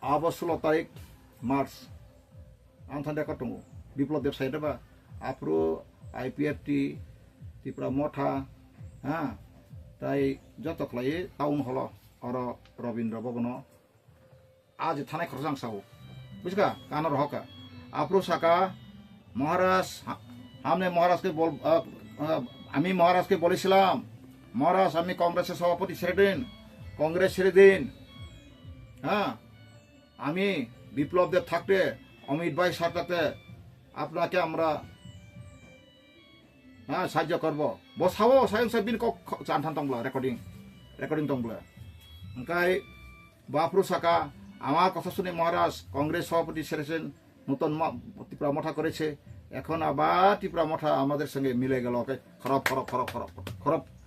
अब 16 तारिख मार्च आं थान्दा कटंगो बिप्लब देव साइडबा आप्रो आईपीएफटी त्रिपुरा मथा हाँ ताई जत खलाय टाउन हल और रवीन्द्र भवन आज थानाय खरसां साहू बुझका कानर हका आप्रो साका महाराज हमने महाराज के बोल आमी महाराज के बोलेছিলাম महाराज आमी कांग्रेस सभापति ছেড়ে দিন कांग्रेस ছেড়ে দিন হ্যাঁ আমি বিপ্লব দেব থাকতে অমিত ভাই সাথে আপনাকে আমরা হ্যাঁ সাহায্য করব বসাবো সায়ন সাবিন ক জানথান দंब्ला রেকর্ডিং दंब्ला ओंखाय बाफ्रु साका আমার কথা শুনে মহারাজ কংগ্রেস সভাপতি ছেড়েছেন নতুন ত্রিপুরা মঠা করেছে এখন আবার ত্রিপুরা মঠা আমাদের সঙ্গে মিলে গেল খারাপ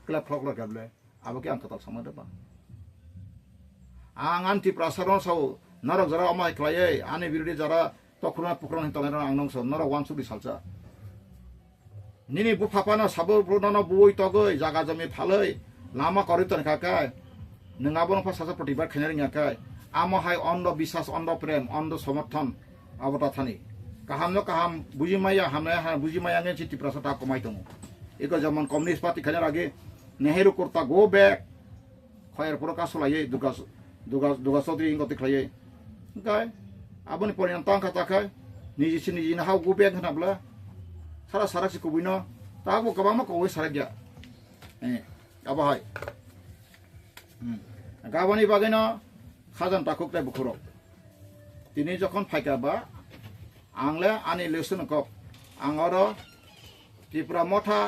ক্লাব ফ্লক গাবলে আবকে আং কথা সময় দেবা आं आन्टी प्रसारण साव नरक जरा अमाय खलायै आनि बिरुदि जरा तखुना पुखरन हितनाय आं नंस नरक वान सुबि सालसा निनि बुफापाना साबो ब्रदना बुई तगै जागा जमी फालै लामा करितन खाकाय नङाबो नफा सासा प्रतिबाद खैनाय रिङाकाय आमहाय अन्ध विश्वास अन्ध प्रेम अन्ध समर्थन अबता थानि काहामनो काहाम बुजिमाया हामनाय हा बुजिमाया ने चिति प्रसाता कमाय दङ एको जमन कम्युनिस्ट पार्टी खैनाय आगे नेहरू कुर्ता गो बैक खयर पुरका सलायै दुगा चौधरी इंगति खलायै ओंखाय आबोनि परिणाम तांखा ताखाय निजिनि हाव गो बैक होनाब्ला सारा सारासि कुबिनो ताबो गोबां मा कवै साराग्या आबाहाय गाबोनि बागैनो खाजान ताकुकलाय बुखुरक दिनै जखन फायकाबा आंले आनि लेसन कप आं आरो त्रिपुरा मथा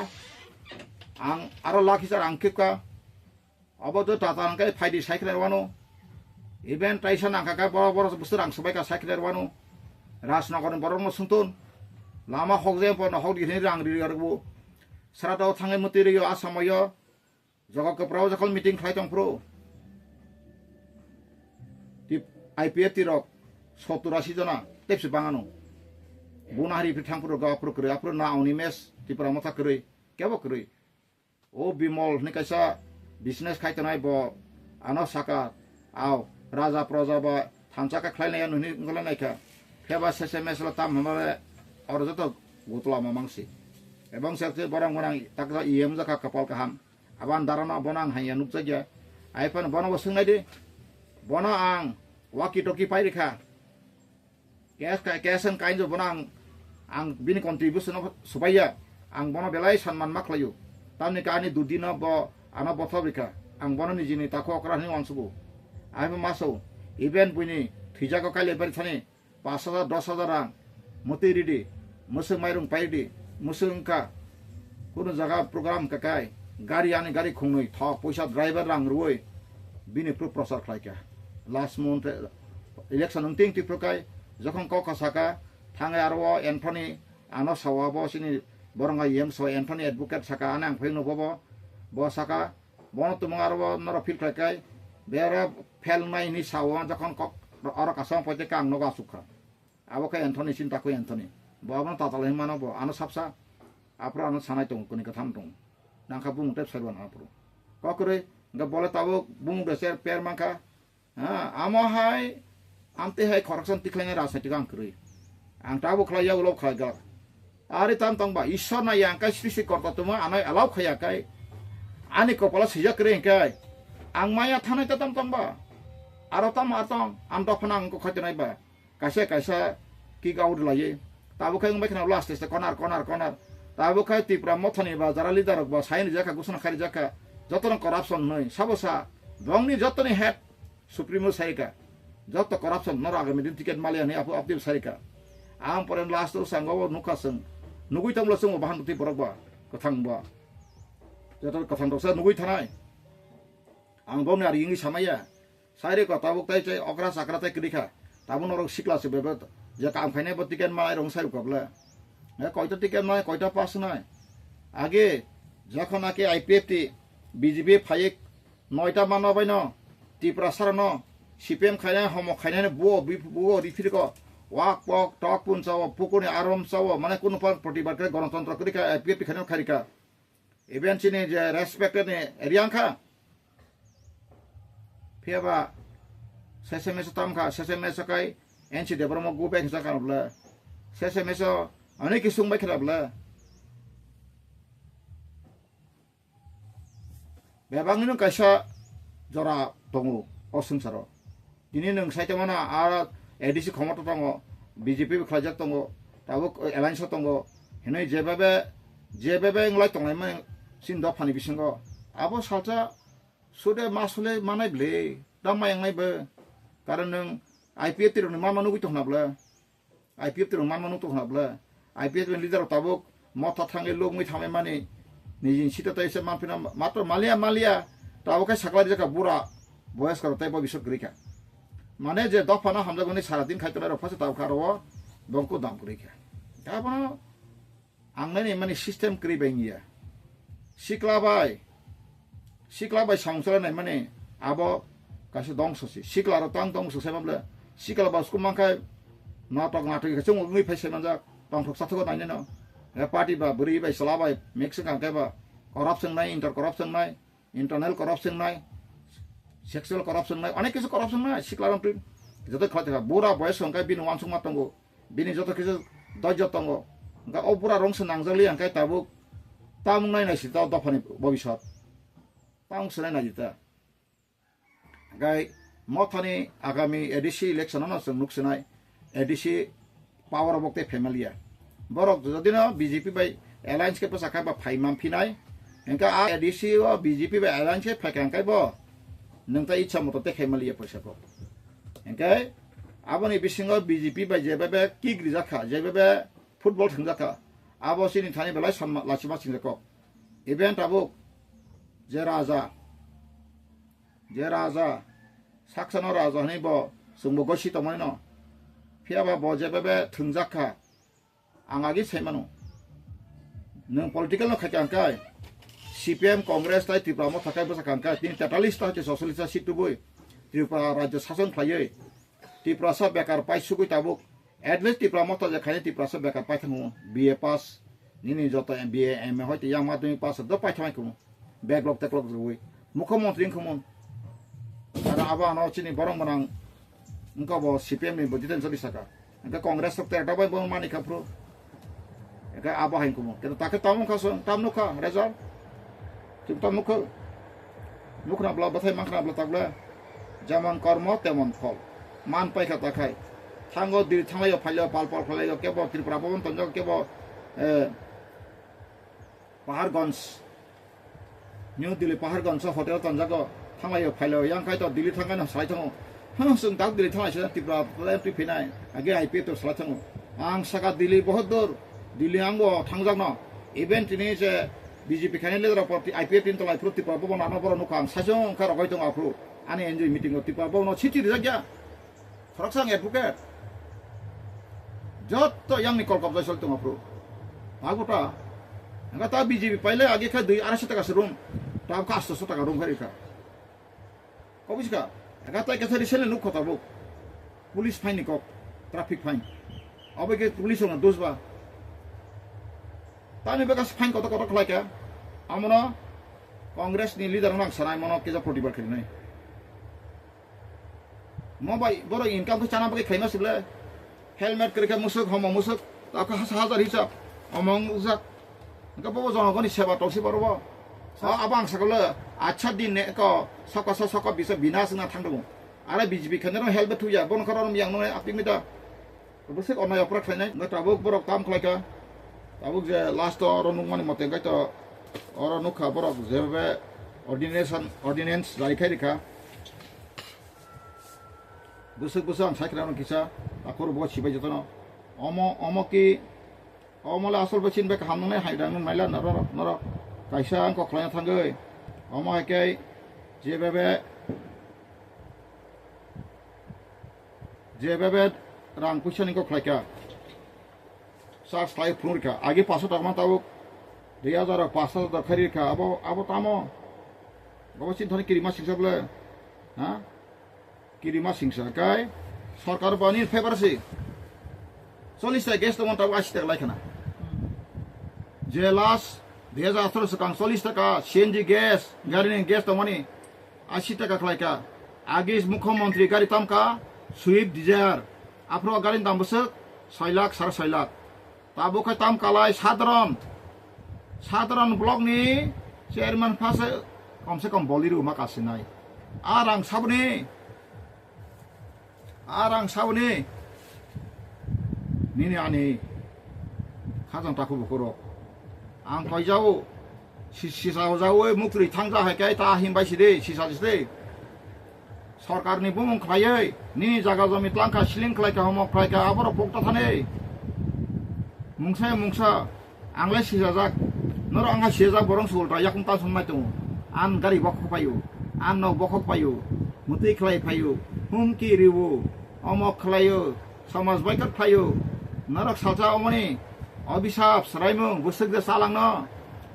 आं आरो लाखिसार आंकिका अबो टाटा आंकाय फायदि साइकेल वानो इभेन्ट टाइसन आंकाका बर बुस्थु आं सबायका साइकेल वानो राजनगर बरम सुंतुन लामा हकजे पन हक दिनै रां रिगारबो सारादाव थाङै मतिरियो आसामायो जगकप्राव जखन मिटिं खायतं प्रो आईपीएफ तिरक 70-80 जना तेपसि बाङानो बुनाहारि फिथांपुर गावपुर करे आपुर ना आउनि मेस त्रिपुरा मथा करे केबो करे ओ बिमल नि कैसा बिजनेस खायतनाय ब आनो साका आव राजा प्रजा बा थानसाका खलायनाय नुनि गलायनायका फेबा सेसे मेसला ताम हमरे और जत गोतला मामांसि एबं सेते बरं गनां ताका इएम जाका कपाल काहाम आबान दाराना बनां हाया नुकजाया आइफान बनाव सोंनायदि बना आं वाकी टकी पाइरेखा कैसन काइन जो बनां आं बिनि कन्ट्रिबिउसन सुबाया आं बना बेलाय सन्मान माखलायो तामनि कानि दुदिना ब आना बथाबिका आं बना निजिनि ताखो अकरानि अनसुबो आइबो मासौ इभेन्ट बुइनि थैजाको काइले बारि थानि 5,000 10,000 रां मति रेडी मुसुं माइरं पाइदि मुसुंका कुनु जगह प्रोग्राम काकाय गाड़ी आनि गाड़ी खुंनै था पैसा ड्राइवर रां रुय बिनि प्रचार खालायका लास्ट मंथ इलेक्शन उन्थिं तिप्रकाय जखन कका साका थाङै आरो एन्थनी आनो सावाबो सिनि बरंगा येमसो एन्थनी एडवोकेट साका आनां फैनो बबो ब साका बन तुमं आरो नर फिल खायकाय बेरा फेलनाय नि सावा जखन कक आरो कासां पयते कां नगा सुखा आबोका एन्थनी सिनताको एन्थनी बाबन तातालै मानो ब आनो साबसा आप्रो आनो सानाय दं कुनि कथाम दं नांखा बुंते सरबान आप्रो ककरे गा बोले ताबो बुं देसे पेर मांखा हाँ आमहाय आमते हाय करक्सन तिख्लायनाय राजनीतिक आं करै आं ताबो खलाया उलाव खलायगा आरे ताम तंबा ईश्वर ना यांका सृष्टि करता तुमा आनाय अलाव खयाकाय आनि कपाला सिजा करे इंकाय आं माया थानाय ताम तंबा आरो ताम आतं आम दफना आंको खतनाय बा कासे कि गाउड लाये ताबो खाय बायखना लास्ट स्टेज कनार ताबो खाय त्रिपुरा मथानि बा जारा लिडार बा साइन जाका गुसना खारि जाका जतन करप्शन नै साबसा दंनि जतनि हेड सुप्रीमो साइका जत करप्शन नर आगामी दिन टिकेट मालियानि आपु अपदिब साइका आं परेन लास्ट सांगाव नुखासं नुगुइ तंब्ला जों बाहान ति बरगबा कथांबा जत कथां दसा नुगुइ थानाय आं बावनि आरि इंगि सामाया साइरे कथाबो ताइ चाइ अग्रा साकरा ताइ क्रिखा ताबो नरक सिक्लासे बेबे जे काम खायनाय ब टिकेट मालाय रं साइ कबला ए कयटा टिकेट माय कयटा पास नाय आगे जखन आके आईपीएफटी बीजेपी फाइक 9टा मानबाय न त्रिपुरा सारन सीपीएम खायनाय हम खायनाय बुओ रिफिरको वाक पक टक पुनसाव पुकुनि आरम साव माने कुनु प्रतिबाद करे गणतन्त्र करिका आईपीएफटी खायनाय खारिका इभेन्ट सिनि जे रेस्पेक्टेड ने एरियांखा faba SMS tamka SMS kai NC de bromo go back sa kanabla SMS ani kisung ba kanabla bebang ni kaisa jora tongo osungsaro dini nang saita mana ara edisi khomoto tongo BJP khlajak tongo tabo alliance tongo henai jebabe nglai tongai ma sindo phani bisingo abo salta sude masule manai ble damai ngai be karon nang IPF tir ni manu gu tongnabla IPF tir manu tongnabla IPF ben leader tabok motha thange log mui thame mani nijin sita tai se manpina matro malia tabok ka sakla jaka bura boyas karo tai bo bisok grika মানে যে দফানা হামজা গনি সারাদিন খাইতলা রফাসে তাও কারো বংকো দাম করিকা তারপর আংনানি মানে system করি বেঙ্গিয়া সিকলাবাই সংসারনাই মানে আবো কাছে দংসসি সিকলার তাং দংস সেমাবলে সিকলা বাসকু মাংখাই নাটক जों उगै फाइसे मानजा दंथक साथको नायने न पार्टी बा बुरि बाय सलाबाय मिक्स गांखाय बा करप्शन नाय इंटर करप्शन नाय इंटरनल करप्शन नाय सेक्सुअल करप्शन नाय अनेक किसु करप्शन नाय सिक्लाराम प्रि जतो खला बुरा बयस संखाय बिनु वानसुं मातंगो बिनि जतो किसु दज्य तंगो गा ओ बुरा रंस नांगजलि अंखाय ताबु तामुं नाय नायसि ता दफानि भबिष्यत तामुं सनाय नायता गाय मथानि आगामी एडिसि इलेक्शनाव जों नुकसनाय एडिसि पावर बक्ते फेमिलिया बरक जदिनो बीजेपी बाय एलायंस के पसाखा बा फाइमाम फिनाय एंका आ एडिसि ओ बीजेपी बाय एलायंस के फायखांखाय बो नोंता इच्छा मतो ते फेमिलिया पसाखो एंकाय आबोनि बिसिङाव बीजेपी बाय जेबेबे किक रिजाखा जेबेबे फुटबल थंजाखा आबो सिनि थानि बेलाय सन्मा लासिमा सिंजाखो इभेन्ट आबो जे राजा साक्सनो राजा हनै बो जोंबो गसि तमय न फियाबा बजेबेबे थंजाखा आंगागि सैमानो नों पलिटिकल न खायखांखाय CPM कांग्रेस ताय त्रिपुरा म थाखाय बसाखांखाय तिनि 43 ता सशलिस्ट सीट बुय त्रिपुरा राज्य शासन खायै त्रिपुरा सा बेकार पाइसुगै ताबुक एटलिस्ट त्रिपुरा म ता खाय त्रिपुरा सा बेकार पाइथांगो BA पास निनि जत MBA MA होय यां माध्यमिक पास द पाइथांखौ बैकलॉग टेकलॉग जुय मुख्यमंत्री खमन आरो आबा न चिनि बरं बनां उनका बो CPM नि बदितन सदि सका उनका कांग्रेस सप्ताह दाबाय बो मानि खाफ्रो एका आबा हाइन कुमो केन ताके तामु खासो तामनु खा रेजल्ट तुम तामनु खो नुखना ब्ला बथाय माखना ब्ला ताब्ला जेमन कर्म तेमन फल मान पाइखा ताखाय थांगो दिल थांगाय फाइल पाल फाइल केबो त्रिपुरा भवन तंज केबो पहाड़गंज न्यू दिल्ली पहाड़गंज होटल तंजागो थांगाय फाइल यांखाय तो दिल्ली थांगाय न साइ थांगो जों दाग दिल्ली थांगायसो त्रिपुरा प्लेन फैनाय आगे आईपी तो साला थांगो आं साका दिल्ली बहुत दूर दिल्ली आंगो थांजागनो इवेंट नि जे बीजेपी खाने लेदर पार्टी आईपी तीन तलाय फ्रुति पाबो बनानो बर नुखा आं साजों ओंखार रगाय दं आफ्रु आनि एनजय मिटिं तिपा बनो सिटी रिजाग्या फरकसां एडभोकेट जत यांनि कलकप जायसल दं आफ्रु आगोटा अंगा ता बीजेपी पहिले आगे खा 250 टाका रूम ता 800 टाका रूम खरिखा कबिसका अंगा ता के थरि सेले नुखा ताबो पुलिस फाइन निको ट्रैफिक फाइन अबे के पुलिस न दोसबा तानि बेगास फाइन कत कत खलायका आमनो कांग्रेस नि लीडर नां सनाय मनो केजा प्रतिबाद खरिनाय मबाई बरो इनकाम को चाना बगे खैना सिबले हेलमेट करके मुसुक हम मुसुक ताका 1000 हिसाब अमंग उजाक का बो जनगनि सेवा तौसि बरबो आबां सकले अच्छा दिन ने को सक बिस बिनास ना थांदो आरो बीजेपी खनरो हेलमेट हुया बन खरम यांनो आपिमिदा बसे अनय अपरा खैनाय नताबो बरो काम खलायका ताबुक जे लास्ट और नुमानि मते गायत और नुखा बरो जेबे ऑर्डिनेंस जारि खायरिखा बुसुक आं साइखरानो किसा आखर बो सिबाय जतनो अमला आसल बचिन बे हामनाय हायदां नायला नर कायसा आंखौ खलायना थांगै हेकै जेबेबे रां फैसानिखौ खलायका सास थाय फुंरिखा आगे 500 टाका ताबुक 2000 5000 खरिखा आबो तामो गबसिन धनि किरिमा सिंसाबले हा किरिमा सिंसा काय सरकार बानि फेभारसि 40 टा गेस दमन ताबो 80 टाका लायखाना जे लास्ट 2018 सकां 40 टाका CNG गेस गारिनि गेस दमनि 80 टाका खलायका Agis Mukhyamantri gari tamka Swift Desire. Afro garin tam besek 6 lakh 6.5 lakh. Tabo kai tam kalai সাধারণ block ni chairman fase komse kom boliru makasi nai. Arang sabuni nini ani khajang taku bukoro. Ang koi jau sisa jau mukri thangja hai kai ta himbai side sisa side. Sarkarni bumung khlaiei nini jaga jami tlangka siling khlai ka homok khlai ka aboro pokta thane. Mungsa angle sisajak noro anga sijak borong sulta yakum ta sunmai tu. An gari bokok payu, an no bokok payu, muti khlai payu, humki ribu, omok khlayu, samaj baikat payu. Narok salja omoni obisap sraimung busuk de salangno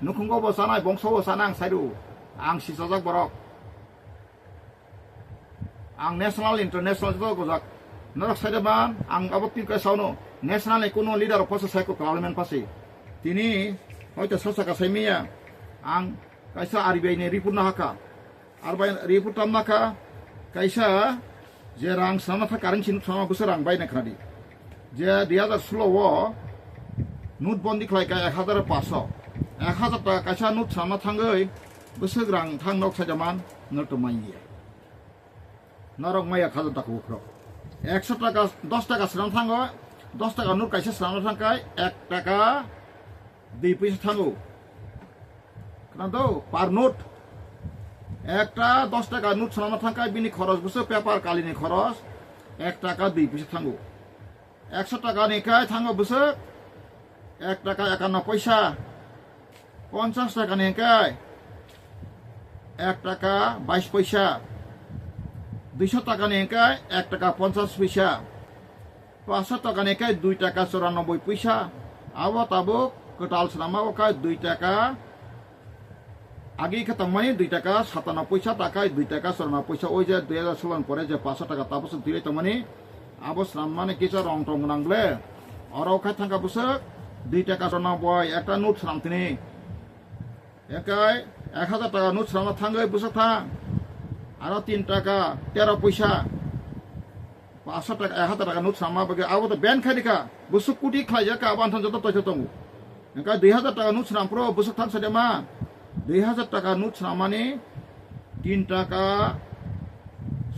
nukhungo bo sanai bongso bo sanang sairu ang sisajak borok. Ang national international to gojak narok saidaban ang aboti ka sauno national ekono leader of saiko parliament pasi tini hoyto sasaka saimiya ang kaisa aribai ne report na haka arbai report tamnaka kaisa je rang samata currency sama busarang bai na khadi je 2016 o নোটবন্দি খালাইকা 1500 1000 টাকা কাইসা note সামনা থাঙ্গৈ বসক রাং থাং knock সাজামান not মাইয়া নরক মাইয়া খাজা টাকা উখর 100 টাকা 10 টাকা সামনা থাঙ্গ 10 টাকা নোট কাইসা সামনা থাঙ্গাই 1 টাকা 2 পয়সা থাঙ্গো কারণ পার নোট একটা 10 টাকা নোট সামনা থাঙ্গাই বিনি খরচ বসে পেপার কালিনি খরচ 1 টাকা 2 পয়সা থাঙ্গো 100 টাকা নিকাই থাঙ্গো বসে 1 টাকা 51 পয়সা 50 টাকা নিকাই 1 টাকা 22 পয়সা 200 টাকা নিকাই 1 টাকা 50 পয়সা 500 টাকা নিকাই 2 টাকা 94 পয়সা আবো তাবো কটাল সামাও কাই 2 টাকা আগে খতমানি 2 টাকা 57 পয়সা টাকায় 2 টাকা 94 পয়সা ওই যে 2016 পরে যে 500 টাকা তাপস দিলে তমানি আবো সামানে কিছু রং টং নাংলে অরও খাই থাকা বসে 2 টাকা 94 একটা নোট সামতিনি একাই 1000 টাকা নোট সামনা থাঙ্গৈ বসে থাং আর 3 টাকা 13 পয়সা 500 টাকা 1000 টাকা নোট সামা বগে আবো তো ব্যান খাইদিকা বসে কোটি খাইজাকা আবানথান যত তৈছ তমু একাই 2000 টাকা নোট সামপ্রো বসে থাং সাদেমা 2000 টাকা নোট সামানি 3 টাকা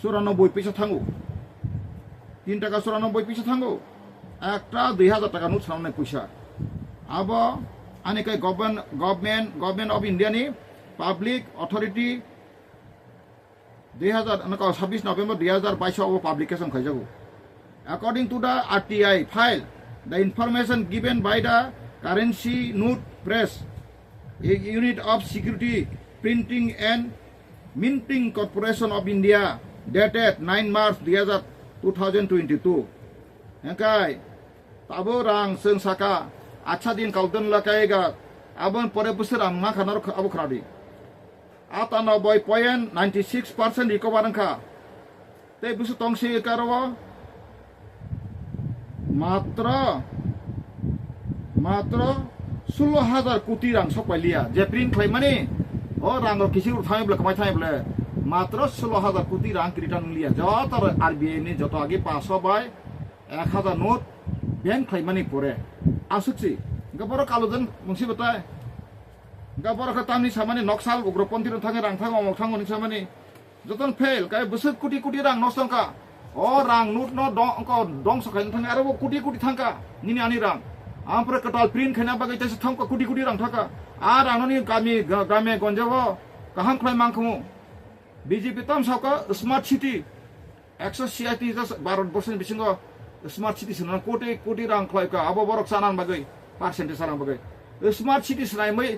94 পয়সা থাঙ্গু 3 টাকা 94 পয়সা থাঙ্গু একটা 2000 টাকা নোট সামনে পয়সা আবো আনিকাই গভর্নমেন্ট অফ ইন্ডিয়া নি public authority 26 November 2022 of publication khaijago according to the RTI file the information given by the currency note press a unit of security printing and minting corporation of India dated 9 March 2022 engkai tabo rang seung saka acha din kaudon lakaiga abon pore busram ma khanar abu khradi 98.96% recover angka te busu tongsi karo মাত্র 16,000 কোটি রাং সকাইলিয়া যে print খাইমানি ও রাং কিছু থাইবলে কমাই থাইবলে মাত্র 16,000 কোটি রাং return লিয়া যত RBI নি যত আগে 500 বাই 1000 নোট ব্যাংক খাইমানি পরে আসুছি গবর কালোজন মুংসি বতায় গবর খাতামনি সামানি নকশাল উগ্রপন্থী থাঙ্গে রাং থাঙ্গ অমক থাঙ্গনি সামানি যতন ফেল কাই বসক কোটি কোটি রাং নষ্টংকা ও রাং নোট ন দং সখাইন থাঙ্গে আরো কোটি কোটি থাঙ্কা নিনি আনি রাং আমপ্রে কটাল প্রিন্ট খাইনা বাগै তাইছে থাঙ্কা কোটি কোটি রাং থাকা আর আননি গ্রামে গঞ্জাবো কাহাম খাই মাংখমু বিজেপি তাম সাকা স্মার্ট সিটি 186 ভারতবর্ষের বিসিঙ্গ স্মার্ট সিটি সনা কোটি কোটি রাং খাইকা আবো বরক সানান বাগै পার্সেন্টেজ সানান বাগै স্মার্ট সিটি সনাইमै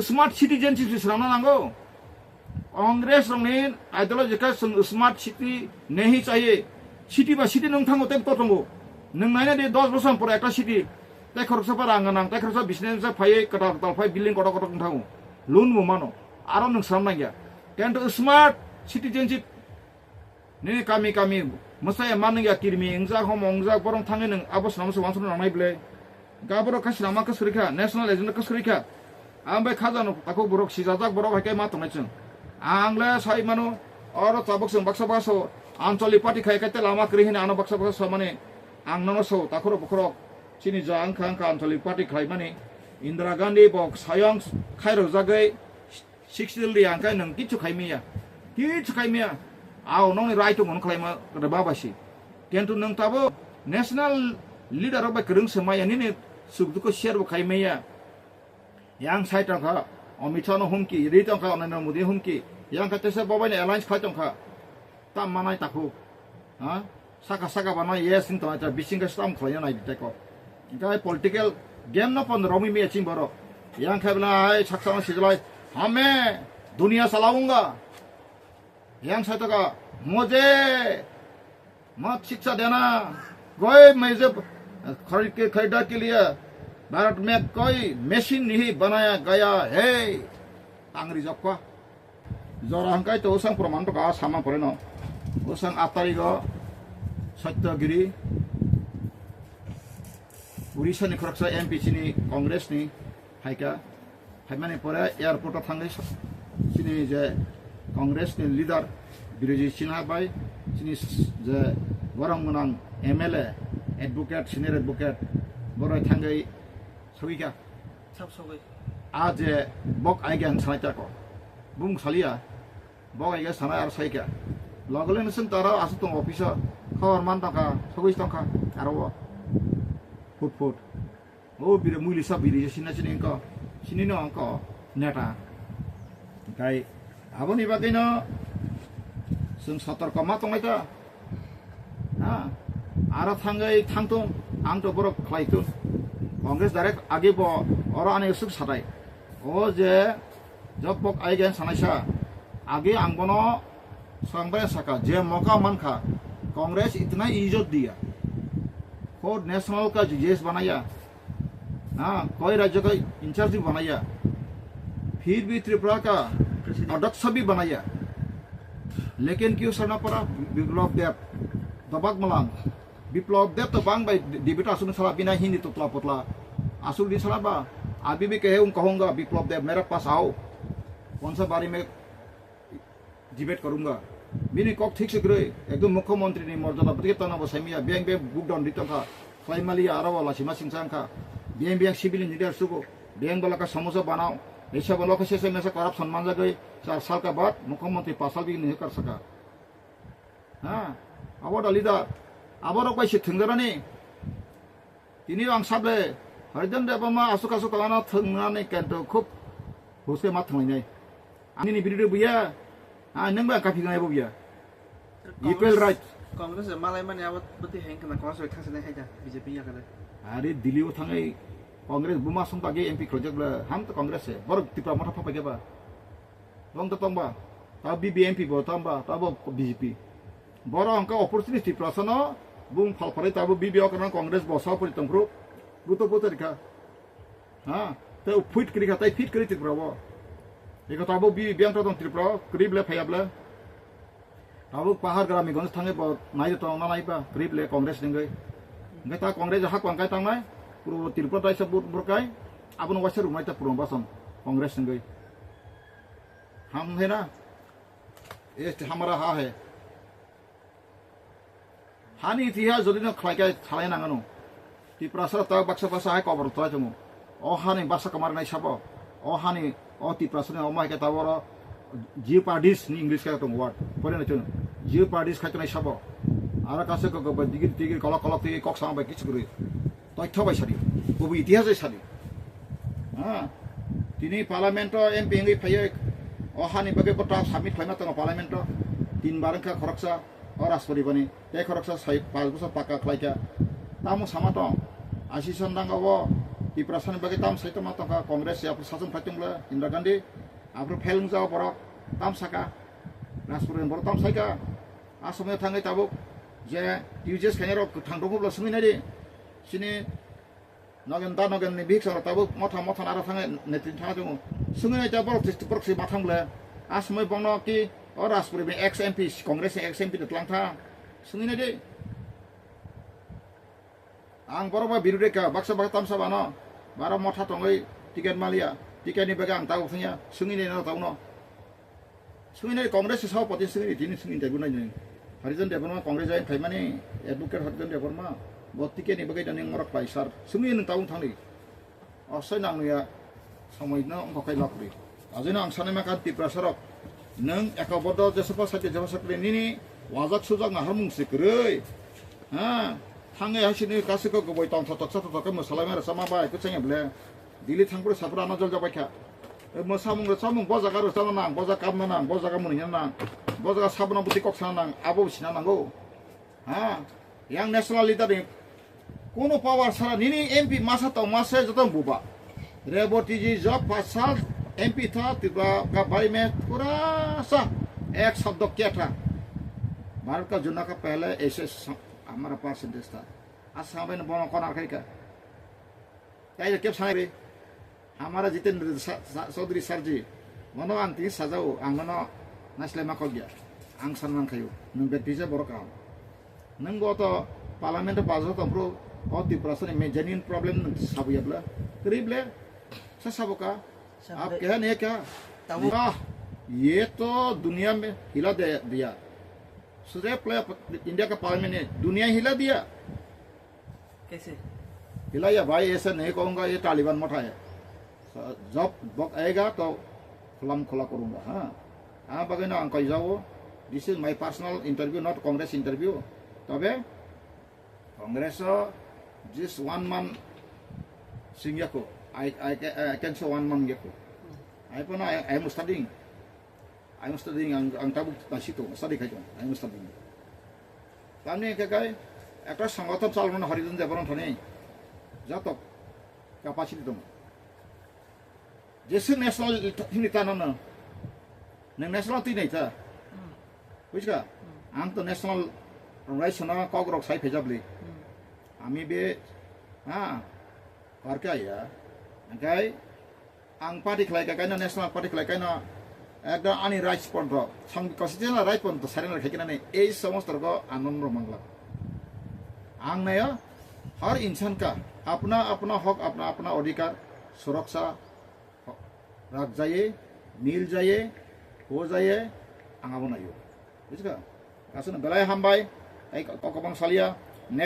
স্মার্ট সিটিজেনশিপ সনা नांगौ कांग्रेस रंगनि आइडियोलॉजिका स्मार्ट सिटी नहीं चाहिए सिटी बा सिटी नों थांगो तेब तंगो नों नायना दे 10 बोसोर पर একটা सिटी তাই খরচ পর আঙ্গ নাং তাই খরচ বিজনেস ফাই কটা ফাই বিল্ডিং কটা কটা থাঙ্গো লোন মো মানো আর নों সামনা গিয়া কিন্তু স্মার্ট সিটিজেনশিপ নি কামি কামি মসায় মানো গিয়া কিরমি ইংজা হম অংজা বরং থাঙ্গে नों আবস নামসো वानसो नांनाय ब्ले गाबरो कासिना मा कसरिखा नेशनल एजेंडा कसरिखा आमबाय खाजानो ताको बरक सिजाजाक बरक हायकाय मा तंनायचों आंले साइ मानो Oro tabuk sing baksa bakso Ancholic party khai kaite lama kri hina ano baksa baksa mane ang nono so takoro bokro sini ja angka Ancholic party khai mane Indira Gandhi bok sayang khairo jagai 60 li angkai nang kichu khaimiya aw nong right ngon khlaima kada babasi kentu nang tabo national leader ba kereng semaya ni subdu ko share khaimiya yang sai tang kha Amit Shah no humki ri tang kha Narendra Modi humki yang kate se babai ne alliance khai tang kha tam manai takhu ha saka banai yes sing to ta bising ka stam khaya nai biteko kai political game no pon romi me ching boro yang khabla ai saksang sijlai हमें दुनिया चलाऊंगा yang saya कहा मुझे मत शिक्षा देना कोई मैं जब खरीदा के लिए भारत में कोई मशीन नहीं बनाया गया है अंग्रेज को जरा हंकाई तो उसang प्रमाण तो का सामा परे न उसang आतारी को सत्यगिरी उड़ीसा नि खरकसा एमपी नि कांग्रेस नि हाइका हाइमाने परे एयरपोर्ट थांगे सिनि जे कांग्रेस नि लीडर बिरजी सिन्हा बाय सिनि जे वरंगनां एमएलए एडवोकेट सिनियर एडवोकेट बराय थांगे सबिका सब सबै आज बक आइगेन साइताको बुं सालिया बक आइगे सानाय आर साइका लगले नसन तारा आसु तंग अफिस खबर मान तंका सबै तंका आरो फुट ओ बिरे मुइलि सब बिरजी सिन्हा सिनि इंको sini no angko neta kai aboni bagai no sung satar koma tongai ta ha ara thangai thangtung ang to borok khlai tu congress direct age bo ora ane suk satai o je jopok aigen sanaisa age angbono sangbai saka je moka mankha Congress इतना इज्जत दिया और national का जजेस बनाया हाँ कोई राज्य का इंचार्ज भी बनाया फिर भी त्रिपुरा का अध्यक्ष भी बनाया लेकिन क्यों सरना पड़ा विप्लव देव दबाक मलांग विप्लव देव तो बांग भाई डिबिट आसुन सला बिना हिंदी तो तला पुतला आसुल दिन सला बा अभी भी कहे कहूँगा विप्लव देव मेरे पास आओ कौन सा बारे में डिबेट करूँगा बिनी कॉक ठीक से करे एकदम मुख्यमंत्री ने मर्यादा बदके तना बसाइमिया बेंग बेंग बुक डाउन दिता था क्लाइमाली आरावा लासिमा सिंचांग का बेंग बेंग सिविल इंजीनियर सुको बेंग वाला का समोसा बनाओ ऐसा वाला का से में से करप्शन मान गए 4 साल का बाद मुख्यमंत्री 5 साल भी नहीं कर सका हाँ अब लीडर अब कोई सिथंगरानी तिनी आं साबले हरिजन देवमा आसुक आसुक लाना थंगनानै केन्तो खूब हुसे मा थंगनाय आंनि बिरुदे बुया ah nang ba kapi ngai bobia equal right Congress मालाय माने अब बति हेंग kana कांग्रेस थांसने हैजा बीजेपी या करे अरे दिल्ली उ थांgai कांग्रेस बुमा संता गे एमपी खोजक बला हम तो कांग्रेस है बर तिपा मथा फपा गेबा बंग तो तंबा ता बीबीएमपी बो तंबा ताबो बीजेपी बर अंक अपॉर्चुनिटी प्रश्न बुम फल फरे ताबो बीबीओ kana कांग्रेस बसा परि तंग्रु बुतो बुतो रिका हां तो फिट करिका ताई फिट करि तिब्राबो Iko tabu bi biang to tong triplo krible phayable tabu pahar grami gonj thange bo nai to na nai ba krible congress ningai ngai ta congress hak wangkai tangnai puru triplo tai sabut burkai abun wasir rumai ta purong basom congress ningai हम है ना ये हमारा हा है हानि इतिहास जदि न खलाय खलाय नांगनो तिप्रासा ता बाक्सा बासा है कबर तो जमु ओ हानि बासा कमार नाय साबो ओ हानि ओ तिप्रासने ओ माइके ताबरो जियोपार्डिस नि इंग्लिश का तो वर्ड परे नचन जियोपार्डिस खायतो नाय साबो आरा कासे को दिगिर दिगिर कला कला ते कक सांबाय किछ गुरि तथ्य बाय सारि बबु इतिहास सारि हां तिनी पार्लियामेंट एमपी इंगै फाय ओ हानि बगे बटा सबमिट खायना त पार्लियामेंट 3 बार का खरकसा और राष्ट्रपति बने ते खरकसा 5 बछर पाका खलायका तामु सामातो आशिसन दांगावो तिप्रासन बगे ताम सैतो मा तका कांग्रेस या प्रशासन फाइटिंगला इंदिरा गांधी आप्रो फेलुं जाव बरक ताम साका राष्ट्रपति बर ताम साइका आसमे थांगै ताबो जे यूजेस खानेरो थांदोबो सुमिनादि सिनि नगेन नि भिक्सर ताबो मथा नारा थांगै नेतिन थाङा दङ सुमिनाय ताबो टेस्ट प्रक्सी माथांगला आसमे बंनो कि और राष्ट्रपति ex MP Congress ex MP तलांथा सुमिनादि आं बरबा बिरुदे का बाक्सा बाक्सा तामसा बानो बारा मथा तंगै टिकेट मालिया टिकेटनि बगे आं तागो फैया सुङिने न ताउनो Sungin Congress sopati sungin sungin jago na jeng. Harijan Devarma Congress ay kaimani advocate Harijan Devarma botti ke ni bagai dan yang ngorak paisar sungin tahun thangli. Asai nang ya samai na ong kakai lakri. Azina ang sanai makan tipra sarok. Neng ekabodo jesepa saja jawab sakri ini wajak sujak na harmung sikre. Ha, hangai hasini kasih ko boy tong thotok ke masalah mera sama ba ikut sengnya bele. Dili thangpur sapra na jol jabai kha. Masamung boza garu sana nang boza kam nang boza kamu ni nang boza sabna buti kok sana nang abo sina nango. Ha, yang national leader ni কোনো পাওয়ার ছাড়া নিনি MP মাসা তো মাসে যত বুবা রেবতী জি job পাসাল MP থা तिब्रा का भाई में पूरा सा एक शब्द क्या था भारत का चुनाव का पहले ऐसे हमारा परसेंटेज था असम में बोनो कौन आखिर का क्या क्या सारे हमारा जितेंद्र चौधरी सर जी मनो आंटी सजाओ आंगनो नस्ले मा को गया आंग सन्मान खायो नंग बेटिसे बरका नंग तो पार्लियामेंट बाजो तो ब्रो और त्रिपुरा में जेन्युइन प्रॉब्लम सब ये बला करीब ले सब का आप कह नहीं क्या ये तो दुनिया में हिला दिया सुधे प्ले इंडिया का पार्लियामेंट ने दुनिया हिला दिया कैसे हिला या भाई ऐसा नहीं कहूँगा ये तालिबान मठा है जब वक्त आएगा तो खुलाम खुला करूँगा हाँ हाँ बगैर ना अंक जाओ this is my personal interview not Congress interview तबे Congress just 1 month singyako I can say 1 month yako I pun I am studying ang tabuk tasito study kajo I am studying kami kakai ekta সংগঠন চালানো হরিজন দেবরন থনে যত capacity দম যেসে national নিতা না নং national তি নাই তা বুঝকা आं तो न्यासनाल राइसना कग्रक साइ फेजाबले आमी बे हाँ करके आया ओंखाय आं पार्टी खालायखायनो नेशनल पार्टी खालायखायनो एकदम आनी राइट्स पन्थ कन्स्टिट्यूशनल राइट पन्थ सारेंडर खालायखायनो এই समस्तको आनंद मंगला आं नया हर इंसान का अपना अपना हक अपना अपना अधिकार सुरक्षा रख जाए मिल जाए हो जाए आंगा बनायो बुझका कासुन बेलाय हामबाय ककबां सालिया नेक्स्ट